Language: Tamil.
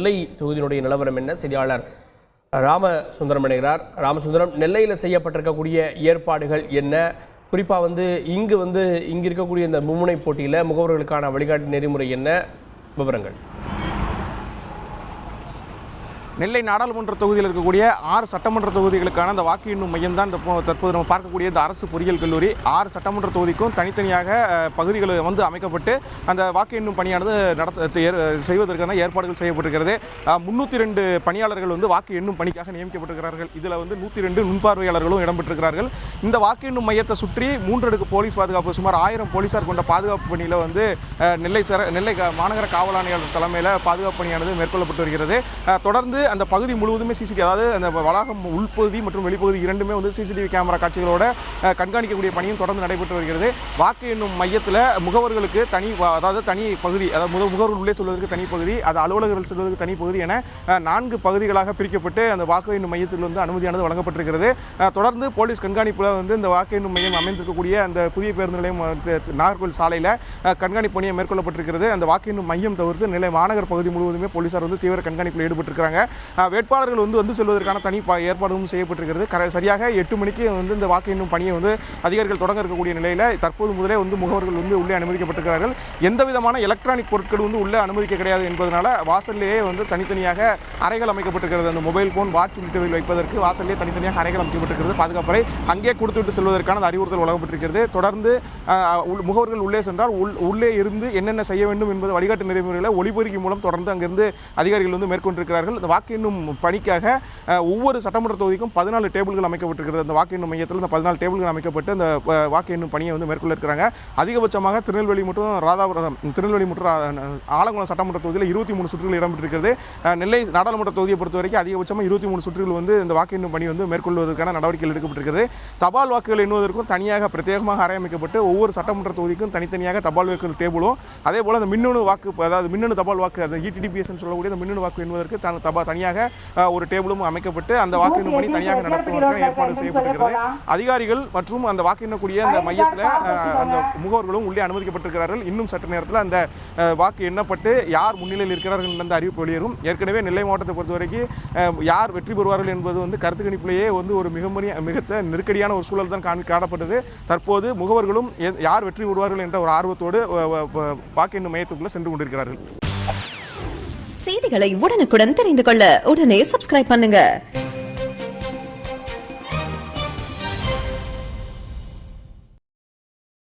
நெல்லை தொகுதியினுடைய நிலவரம் என்ன? செய்தியாளர் ராமசுந்தரம் இணைகிறார். ராமசுந்தரம், நெல்லையில் செய்யப்பட்டிருக்கக்கூடிய ஏற்பாடுகள் என்ன? குறிப்பாக இங்கு இருக்கக்கூடிய இந்த மும்முனை போட்டியில் முகவர்களுக்கான வழிகாட்டு நெறிமுறை என்ன? விவரங்கள். நெல்லை நாடாளுமன்ற தொகுதியில் இருக்கக்கூடிய 6 சட்டமன்ற தொகுதிகளுக்கான அந்த வாக்கு எண்ணும் மையம் தான் தற்போது நம்ம பார்க்கக்கூடிய இந்த அரசு பொறியியல் கல்லூரி. 6 சட்டமன்ற தொகுதிக்கும் தனித்தனியாக பகுதிகள் அமைக்கப்பட்டு அந்த வாக்கு எண்ணும் பணியானது செய்வதற்கான ஏற்பாடுகள் செய்யப்பட்டிருக்கிறது. 302 பணியாளர்கள் வாக்கு எண்ணும் பணிக்காக நியமிக்கப்பட்டிருக்கிறார்கள். இதில் 102 நுண்பார்வையாளர்களும் இடம்பெற்றிருக்கிறார்கள். இந்த வாக்கு எண்ணும் மையத்தை சுற்றி 3 அடுக்கு போலீஸ் பாதுகாப்பு, சுமார் 1000 போலீசார் கொண்ட பாதுகாப்பு பணியில் நெல்லை மாநகர காவல் ஆணையாளர் தலைமையில் பாதுகாப்பு பணியானது மேற்கொள்ளப்பட்டு வருகிறது. தொடர்ந்து அந்த பகுதி முழுவதுமே சிசிடிவி, அதாவது அந்த வளாகம் உள்பகுதி மற்றும் வெளிப்பகுதி இரண்டுமே சிசிடிவி கேமரா காட்சிகளோட கண்காணிக்கக்கூடிய பணியும் தொடர்ந்து நடைபெற்று வருகிறது. வாக்கு எண்ணும் மையத்தில் முகவர்களுக்கு தனி பகுதி, அதாவது முகவர்கள் உள்ளே செல்வதற்கு தனி பகுதி, அது அலுவலர்கள் செல்வதற்கு தனி பகுதி என 4 பகுதிகளாக பிரிக்கப்பட்டு அந்த வாக்கு எண்ணும் மையத்தில் அனுமதியானது வழங்கப்பட்டிருக்கிறது. தொடர்ந்து போலீஸ் கண்காணிப்பில் இந்த வாக்கு எண்ணும் மையம் அமைந்திருக்கக்கூடிய அந்த புதிய பேருந்து நிலையம் நாகர்கோவில் சாலையில் கண்காணிப்பு பணியை மேற்கொள்ளப்பட்டிருக்கிறது. அந்த வாக்கு எண்ணும் மையம் தவிர்த்து நெல்லை மாநகர் பகுதி முழுவதுமே போலீசார் தீவிர கண்காணிப்பில் ஈடுபட்டிருக்கிறாங்க. வேட்பாளர்கள் வந்து செல்வதற்கான தனி ஏற்பாடும் செய்யப்பட்டிருக்கிறது. சரியாக 8 மணிக்கு இந்த வாக்கு எண்ணும் பணியை அதிகாரிகள் தொடங்க இருக்கக்கூடிய நிலையில் தற்போது முதலே முகவர்கள் உள்ளே அனுமதிக்கப்பட்டிருக்கிறார்கள். எந்த விதமான எலக்ட்ரானிக் பொருட்கள் உள்ளே அனுமதிக்க கிடையாது என்பதனால வாசல்லேயே தனித்தனியாக அறைகள் அமைக்கப்பட்டிருக்கிறது. அந்த மொபைல் போன், வாட்ச் உள்ளிட்டவை வைப்பதற்கு வாசல்லே தனித்தனியாக அறைகள் அமைக்கப்பட்டிருக்கிறது. பாதுகாப்பறை அங்கே கொடுத்துவிட்டு செல்வதற்கான அறிவுறுத்தல் வழங்கப்பட்டிருக்கிறது. தொடர்ந்து முகவர்கள் உள்ளே சென்றால் உள்ளே இருந்து என்னென்ன செய்ய வேண்டும் என்பது வழிகாட்டு நெறிமுறைகளை ஒளிபெருக்கி மூலம் தொடர்ந்து அங்கிருந்து அதிகாரிகள் மேற்கொண்டிருக்கிறார்கள். இந்த வாக்கு எண்ணும் பணிக்காக ஒவ்வொரு சட்டமன்ற தொகுதிக்கும் 14 டேபிள்கள் அமைக்கப்பட்டிருக்கிறது. அந்த வாக்கு எண்ணும் மையத்தில் இந்த 14 டேபிள்கள் அமைக்கப்பட்டு அந்த வாக்கு எண்ணும் பணியை மேற்கொள்ள இருக்கிறாங்க. அதிகபட்சமாக திருநெல்வேலி மற்றும் ஆலங்குளம் சட்டமன்ற தொகுதியில் 23 சுற்றுகள் இடம்பெற்றிருக்கிறது. நெல்லை நாடாளுமன்ற தொகுதியை பொறுத்த வரைக்கும் அதிகபட்சமாக 23 சுற்றுகள் இந்த வாக்கு எண்ணும் பணி மேற்கொள்வதற்கான நடவடிக்கைகள் எடுக்கப்பட்டிருக்கிறது. தபால் வாக்குகள் எண்ணுவதற்கும் தனியாக பிரத்யேகமாக அறையமைக்கப்பட்டு ஒவ்வொரு சட்டமன்ற தொகுதிக்கும் தனித்தனியாக தபால் வாக்கு டேபிளும், அதே போல அந்த மின்னணு வாக்கு, அதாவது மின்னணு தபால் வாக்கு, அந்த ETDPS சொல்லக்கூடிய அந்த மின்னணு வாக்கு எண்ணுவதற்கு தனியாக ஒரு டேபிளும் அமைக்கப்பட்டு அந்த வாக்கு எண்ணும் பணி தனியாக நடத்துவதற்கான ஏற்பாடு செய்யப்பட்டிருக்கிறது. அதிகாரிகள் மற்றும் அந்த வாக்கு எண்ணக்கூடிய அந்த மையத்தில் அந்த முகவர்களும் உள்ளே அனுமதிக்கப்பட்டிருக்கிறார்கள். இன்னும் சற்று நேரத்தில் அந்த வாக்கு எண்ணப்பட்டு யார் முன்னிலையில் இருக்கிறார்கள் என்ற அறிவிப்பு வெளியேறும். ஏற்கனவே நெல்லை மாவட்டத்தை பொறுத்தவரைக்கும் யார் வெற்றி பெறுவார்கள் என்பது கருத்து கணிப்பிலேயே ஒரு மிக நெருக்கடியான ஒரு சூழல் தான் காணப்பட்டது. தற்போது முகவர்களும் யார் வெற்றி பெறுவார்கள் என்ற ஒரு ஆர்வத்தோடு வாக்கு எண்ணும் மையத்துக்குள்ள சென்று கொண்டிருக்கிறார்கள். செய்திகளை உடனுக்குடன் தெரிந்து கொள்ள உடனே சப்ஸ்கிரைப் பண்ணுங்க.